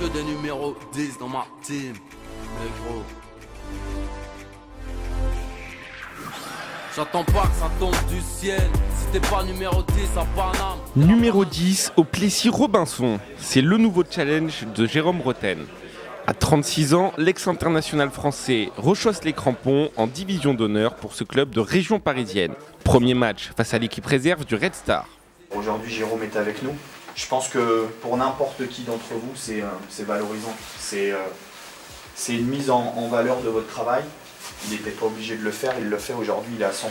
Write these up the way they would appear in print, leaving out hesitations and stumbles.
que des numéros 10 dans ma team. Mais gros, j'attends pas que ça tombe du ciel. Si t'es pas numéro 10 à Paname. Numéro 10 au Plessis-Robinson. C'est le nouveau challenge de Jérôme Roten. À 36 ans, l'ex-international français rechausse les crampons en division d'honneur pour ce club de région parisienne. Premier match face à l'équipe réserve du Red Star. Aujourd'hui, Jérôme est avec nous. Je pense que pour n'importe qui d'entre vous, c'est valorisant. C'est une mise en valeur de votre travail. Il n'était pas obligé de le faire, il le fait aujourd'hui, il est à 100%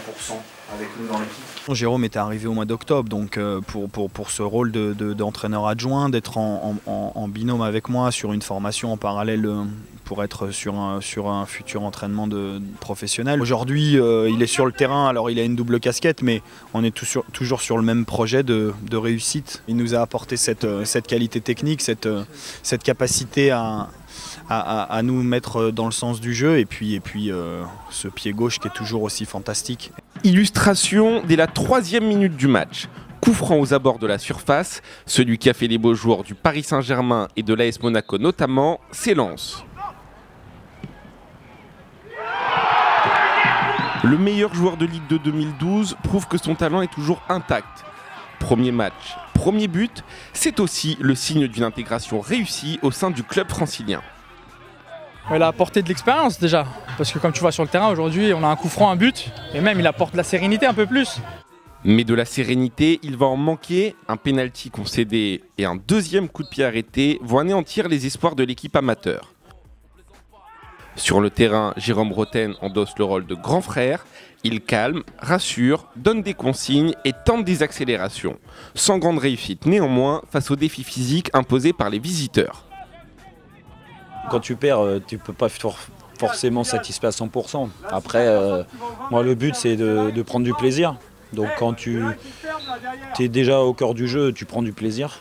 avec nous dans l'équipe. Jérôme était arrivé au mois d'octobre, donc pour ce rôle d'entraîneur adjoint, d'être en binôme avec moi sur une formation en parallèle pour être sur un futur entraînement de professionnel. Aujourd'hui, il est sur le terrain, alors il a une double casquette, mais on est toujours sur le même projet de réussite. Il nous a apporté cette qualité technique, cette capacité à nous mettre dans le sens du jeu et puis ce pied gauche qui est toujours aussi fantastique. Illustration dès la 3e minute du match. Coup franc aux abords de la surface, celui qui a fait les beaux jours du Paris Saint-Germain et de l'AS Monaco notamment, s'élance. Le meilleur joueur de Ligue 2 2012 prouve que son talent est toujours intact. Premier match, premier but, c'est aussi le signe d'une intégration réussie au sein du club francilien. Il a apporté de l'expérience déjà, parce que comme tu vois sur le terrain aujourd'hui, on a un coup franc, un but, et même il apporte de la sérénité un peu plus. Mais de la sérénité, il va en manquer. Un pénalty concédé et un deuxième coup de pied arrêté vont anéantir les espoirs de l'équipe amateur. Sur le terrain, Jérôme Roten endosse le rôle de grand frère. Il calme, rassure, donne des consignes et tente des accélérations. Sans grande réussite néanmoins face aux défis physiques imposés par les visiteurs. Quand tu perds, tu ne peux pas être forcément satisfait à 100%. Après, moi le but c'est de prendre du plaisir. Donc quand tu es déjà au cœur du jeu, tu prends du plaisir.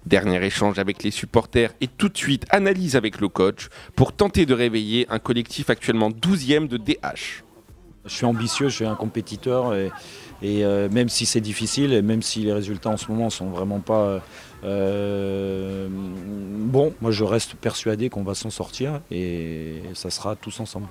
Dernier échange avec les supporters et tout de suite analyse avec le coach pour tenter de réveiller un collectif actuellement 12e de DH. Je suis ambitieux, je suis un compétiteur et même si c'est difficile et même si les résultats en ce moment sont vraiment pas bons, moi je reste persuadé qu'on va s'en sortir et ça sera tous ensemble.